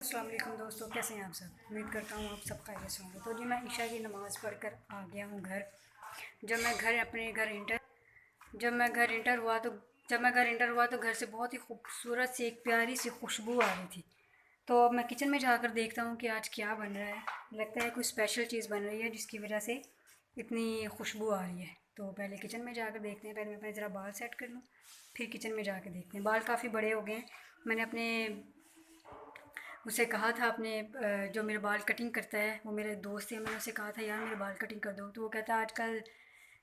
अस्सलाम वालेकुम दोस्तों, कैसे हैं आप सब। उम्मीद करता हूँ आप सब खैरियत से होंगे। तो जी मैं ईशा की नमाज़ पढ़कर आ गया हूँ घर। जब मैं घर अपने घर इंटर जब मैं घर इंटर हुआ तो जब मैं घर इंटर हुआ तो घर से बहुत ही खूबसूरत सी एक प्यारी सी खुशबू आ रही थी। तो अब मैं किचन में जाकर देखता हूँ कि आज क्या बन रहा है। लगता है कुछ स्पेशल चीज़ बन रही है जिसकी वजह से इतनी खुशबू आ रही है। तो पहले किचन में जाकर देखते हैं। पहले मैं अपने ज़रा बाल सेट कर लूँ, फिर किचन में जाकर देखते हैं। बाल काफ़ी बड़े हो गए हैं। मैंने अपने उसे कहा था, अपने जो मेरे बाल कटिंग करता है, वो मेरे दोस्त है, मैंने उसे कहा था यार मेरे बाल कटिंग कर दो। तो वो कहता है आजकल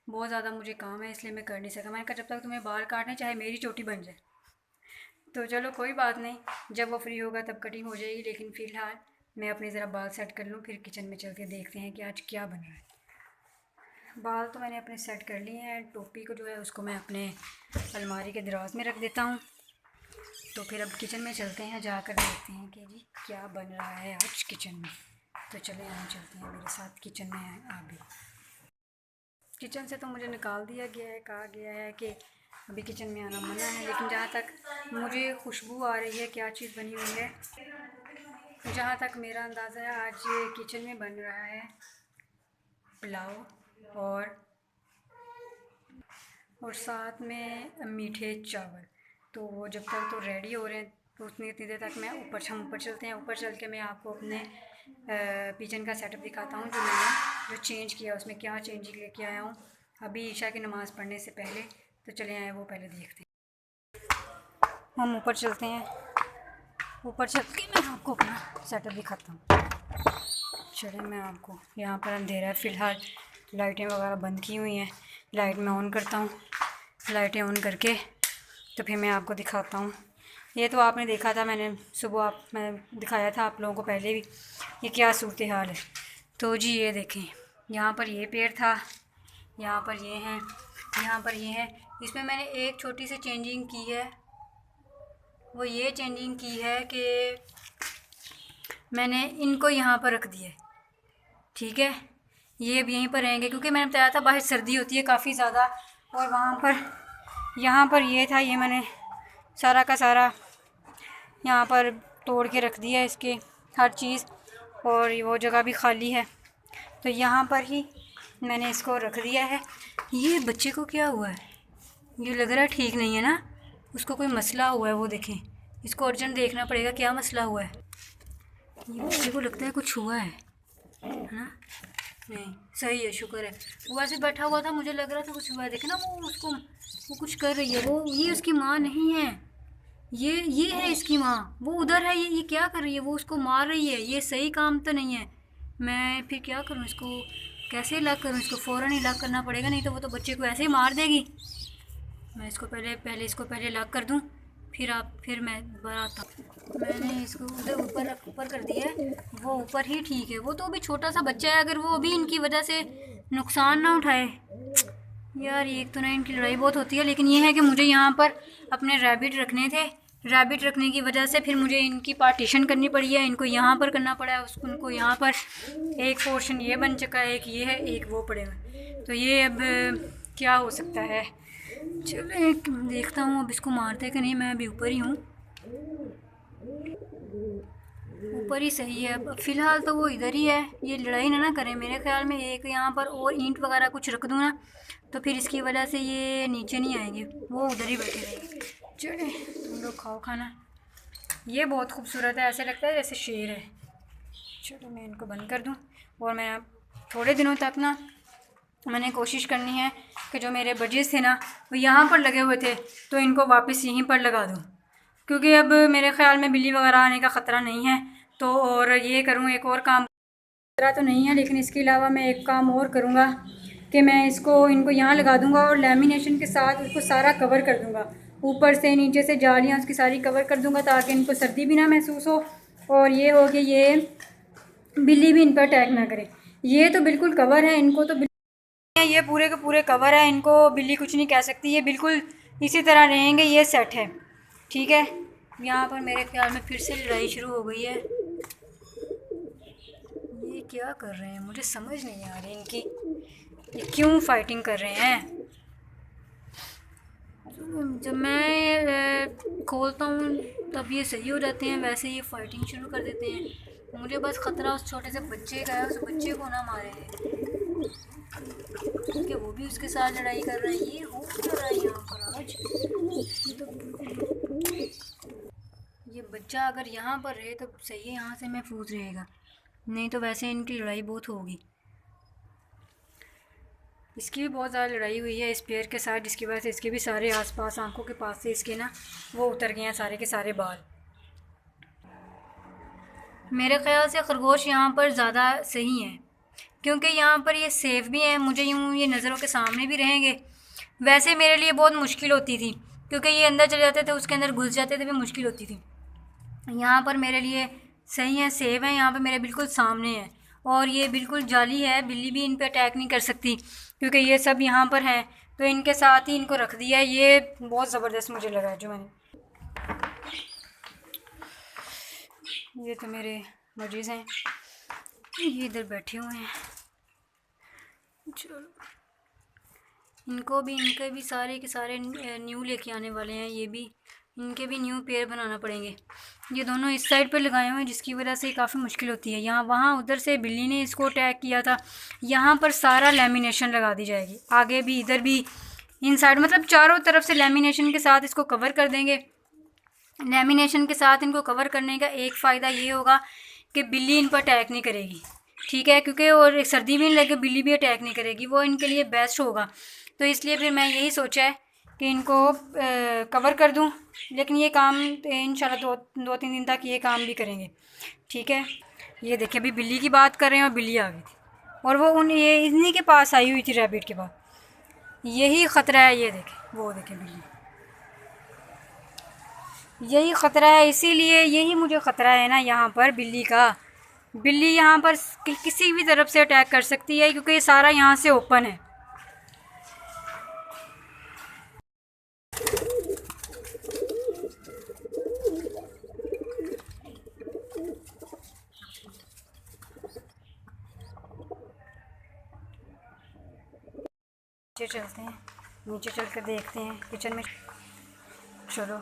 बहुत ज़्यादा मुझे काम है इसलिए मैं कर नहीं सका। मैंने कहा जब तक तुम्हें बाल काटने चाहे मेरी चोटी बन जाए। तो चलो कोई बात नहीं, जब वो फ्री होगा तब कटिंग हो जाएगी। लेकिन फ़िलहाल मैं अपने ज़रा बाल सेट कर लूँ, फिर किचन में चल के देखते हैं कि आज क्या बन रहा है। बाल तो मैंने अपने सेट कर लिए हैं। टोपी को जो है उसको मैं अपने अलमारी के दराज में रख देता हूँ। तो फिर अब किचन में चलते हैं, जाकर देखते हैं कि जी क्या बन रहा है आज किचन में। तो चले हम चलते हैं, मेरे साथ किचन में आए आप भी। किचन से तो मुझे निकाल दिया गया है, कहा गया है कि अभी किचन में आना मना है। लेकिन जहाँ तक मुझे खुशबू आ रही है क्या चीज़ बनी हुई है, जहाँ तक मेरा अंदाज़ा है आज किचन में बन रहा है पुलाव और साथ में मीठे चावल। तो वो जब तक तो रेडी हो रहे हैं तो उतनी इतनी देर तक हम ऊपर चलते हैं। ऊपर चल के मैं आपको अपने किचन का सेटअप दिखाता हूँ, जो मैंने चेंज किया, उसमें क्या चेंजिंग लेके आया हूँ अभी ईशा की नमाज़ पढ़ने से पहले। तो चले आए वो पहले देखते हैं। हम ऊपर चलते हैं, ऊपर चल के मैं आपको अपना सेटअप दिखाता हूँ। चले, मैं आपको, यहाँ पर अंधेरा है फ़िलहाल, लाइटें वगैरह बंद की हुई हैं। लाइट मैं ऑन करता हूँ, लाइटें ऑन करके तो फिर मैं आपको दिखाता हूँ। ये तो आपने देखा था, मैंने सुबह मैं दिखाया था आप लोगों को पहले भी, ये क्या सूरत हाल है। तो जी ये देखें, यहाँ पर ये पेड़ था, यहाँ पर ये हैं, यहाँ पर ये है। इसमें मैंने एक छोटी सी चेंजिंग की है, वो ये चेंजिंग की है कि मैंने इनको यहाँ पर रख दिया। ठीक है, ये अब यहीं पर रहेंगे क्योंकि मैंने बताया था बाहर सर्दी होती है काफ़ी ज़्यादा। और वहाँ पर, यहाँ पर ये था, ये मैंने सारा का सारा यहाँ पर तोड़ के रख दिया है इसके हर चीज़। और वो जगह भी खाली है तो यहाँ पर ही मैंने इसको रख दिया है। ये बच्चे को क्या हुआ है, ये लग रहा है ठीक नहीं है ना, उसको कोई मसला हुआ है। वो देखें, इसको अर्जेंट देखना पड़ेगा क्या मसला हुआ है। ये बच्चे को लगता है कुछ हुआ है ना। नहीं सही है, शुक्र है। वो ऐसे बैठा हुआ था, मुझे लग रहा था कुछ हुआ है। देखे ना वो कुछ कर रही है। वो ये उसकी माँ नहीं है, ये है इसकी माँ। वो उधर है, ये क्या कर रही है, वो उसको मार रही है। ये सही काम तो नहीं है। मैं फिर क्या करूँ, इसको कैसे लॉक करूँ, इसको फ़ौरन ही लॉक करना पड़ेगा, नहीं तो वो तो बच्चे को ऐसे ही मार देगी। मैं इसको पहले लॉक कर दूँ, फिर मैं बनाता हूँ। मैंने इसको उधर ऊपर कर दिया है, वो ऊपर ही ठीक है। वो तो अभी छोटा सा बच्चा है, अगर वो अभी इनकी वजह से नुकसान ना उठाए। यार ये एक तो ना इनकी लड़ाई बहुत होती है। लेकिन ये है कि मुझे यहाँ पर अपने रैबिट रखने थे, रैबिट रखने की वजह से फिर मुझे इनकी पार्टीशन करनी पड़ी है। इनको यहाँ पर करना पड़ा है, उसको उनको यहाँ पर एक पोर्शन ये बन चुका है, एक ये है, एक वो पड़े हुए। तो ये अब क्या हो सकता है। चलो एक देखता हूँ अब इसको मारते कि नहीं। मैं अभी ऊपर ही हूँ, ऊपर ही सही है। अब फ़िलहाल तो वो इधर ही है, ये लड़ाई ना करें। मेरे ख्याल में एक यहाँ पर और ईंट वगैरह कुछ रख दूँ ना, तो फिर इसकी वजह से ये नीचे नहीं आएंगे, वो उधर ही बैठे रहेंगे। चले तुम लोग खाओ खाना। ये बहुत खूबसूरत है, ऐसे लगता है जैसे शेर है। चलो मैं इनको बंद कर दूँ। और मैं थोड़े दिनों तक ना मैंने कोशिश करनी है कि जो मेरे बजेस थे ना वो यहाँ पर लगे हुए थे, तो इनको वापस यहीं पर लगा दूँ। क्योंकि अब मेरे ख़्याल में बिल्ली वगैरह आने का ख़तरा नहीं है। तो और ये करूँ, एक और काम, ख़तरा तो नहीं है लेकिन इसके अलावा मैं एक काम और करूँगा कि मैं इनको यहाँ लगा दूँगा और लेमिनेशन के साथ उसको सारा कवर कर दूँगा, ऊपर से नीचे से जालियाँ उसकी सारी कवर कर दूँगा, ताकि इनको सर्दी भी ना महसूस हो। और ये हो कि ये बिल्ली भी इन पर अटैक ना करे। ये तो बिल्कुल कवर है, इनको तो ये पूरे के पूरे कवर है, इनको बिल्ली कुछ नहीं कह सकती। ये बिल्कुल इसी तरह रहेंगे, ये सेट है। ठीक है, यहाँ पर मेरे ख्याल में फिर से लड़ाई शुरू हो गई है। ये क्या कर रहे हैं, मुझे समझ नहीं आ रही इनकी, ये क्यों फाइटिंग कर रहे हैं। जब मैं खोलता हूँ तब ये सही हो जाते हैं, वैसे ये फाइटिंग शुरू कर देते हैं। मुझे बस ख़तरा उस छोटे से बच्चे का है, उस बच्चे को ना मारे क्योंकि वो भी उसके साथ लड़ाई कर रहा है। ये हो क्या रहा है यहाँ पर आज? ये तो ये बच्चा अगर यहाँ पर रहे तो सही है, यहाँ से महफूज रहेगा, नहीं तो वैसे इनकी लड़ाई बहुत होगी। इसकी भी बहुत ज़्यादा लड़ाई हुई है इस पेड़ के साथ, जिसकी वजह से इसके भी सारे आसपास आंखों के पास से इसके ना वो उतर गए हैं सारे के सारे बाल। मेरे ख़्याल से खरगोश यहाँ पर ज़्यादा सही हैं, क्योंकि यहाँ पर ये सेफ़ भी हैं, मुझे यूँ ये नज़रों के सामने भी रहेंगे। वैसे मेरे लिए बहुत मुश्किल होती थी, क्योंकि ये अंदर चले जाते थे, उसके अंदर घुस जाते थे, भी मुश्किल होती थी। यहाँ पर मेरे लिए सही है, सेफ है, यहाँ पर मेरे बिल्कुल सामने है। और ये बिल्कुल जाली है, बिल्ली भी इन पर अटैक नहीं कर सकती, क्योंकि ये सब यहाँ पर हैं, तो इनके साथ ही इनको रख दिया है। ये बहुत ज़बरदस्त मुझे लगा है जो मैंने। ये तो मेरे मरीज़ हैं, ये इधर बैठे हुए हैं। चलो इनके भी सारे के सारे न्यू लेके आने वाले हैं, ये भी इनके भी न्यू पेयर बनाना पड़ेंगे। ये दोनों इस साइड पर लगाए हुए हैं, जिसकी वजह से काफ़ी मुश्किल होती है। यहाँ वहाँ उधर से बिल्ली ने इसको अटैक किया था, यहाँ पर सारा लेमिनेशन लगा दी जाएगी, आगे भी इधर भी इन साइड, मतलब चारों तरफ से लेमिनेशन के साथ इसको कवर कर देंगे। लेमिनेशन के साथ इनको कवर करने का एक फ़ायदा ये होगा कि बिल्ली इन पर अटैक नहीं करेगी, ठीक है, क्योंकि और सर्दी भी नहीं लगे, बिल्ली भी अटैक नहीं करेगी, वो इनके लिए बेस्ट होगा। तो इसलिए फिर मैं यही सोचा है कि इनको कवर कर दूं, लेकिन ये काम इंशाल्लाह दो तीन दिन तक ये काम भी करेंगे, ठीक है। ये देखिए अभी बिल्ली की बात कर रहे हैं और बिल्ली आ गई थी, और वो ये इन्हीं के पास आई हुई थी रैबिट के पास। यही ख़तरा है, ये देखें, वो देखें बिल्ली, यही ख़तरा है, इसीलिए यही मुझे ख़तरा है ना यहाँ पर बिल्ली का। बिल्ली यहाँ पर किसी भी तरफ से अटैक कर सकती है, क्योंकि ये सारा यहाँ से ओपन है। नीचे चलते हैं, नीचे चल कर देखते हैं किचन में। चलो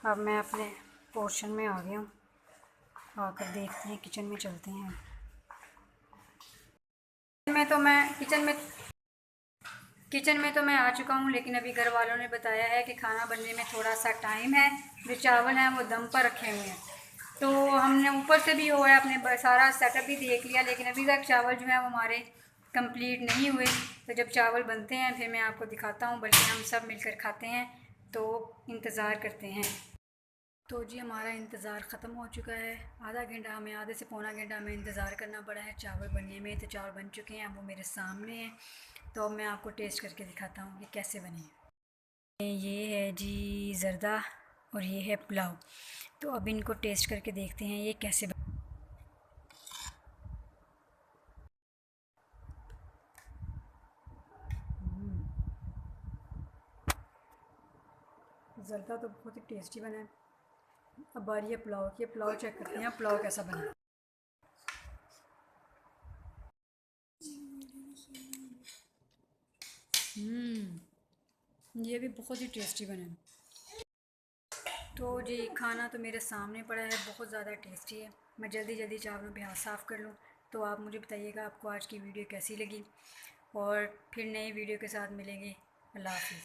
अब मैं अपने पोर्शन में आ गया हूँ, आकर देखते हैं, किचन में चलते हैं। किचन में तो मैं आ चुका हूँ, लेकिन अभी घर वालों ने बताया है कि खाना बनने में थोड़ा सा टाइम है। जो चावल हैं वो दम पर रखे हुए हैं, तो हमने ऊपर से भी हुआ है, अपने सारा सेटअप भी देख लिया, लेकिन अभी तक चावल जो है वो हमारे कंप्लीट नहीं हुए। तो जब चावल बनते हैं फिर मैं आपको दिखाता हूँ, बल्कि हम सब मिलकर खाते हैं, तो इंतज़ार करते हैं। तो जी हमारा इंतज़ार ख़त्म हो चुका है, आधा घंटा हमें, आधे से पौना घंटा हमें इंतज़ार करना पड़ा है चावल बनने में। तो चावल बन चुके हैं, वो मेरे सामने हैं, तो अब मैं आपको टेस्ट करके दिखाता हूँ कि कैसे बने हैं। ये है जी ज़र्दा और ये है पुलाव, तो अब इनको टेस्ट करके देखते हैं ये कैसे ज़र्दा तो बहुत ही टेस्टी बना है। अब बारी है पुलाव की, पुलाव चेक करते हैं पुलाव कैसा बना। ये भी बहुत ही टेस्टी बना है। तो जी खाना तो मेरे सामने पड़ा है, बहुत ज़्यादा टेस्टी है। मैं जल्दी जल्दी चावलों पे हाथ साफ़ कर लूँ। तो आप मुझे बताइएगा आपको आज की वीडियो कैसी लगी, और फिर नई वीडियो के साथ मिलेंगे। अल्लाह हाफ़िज़।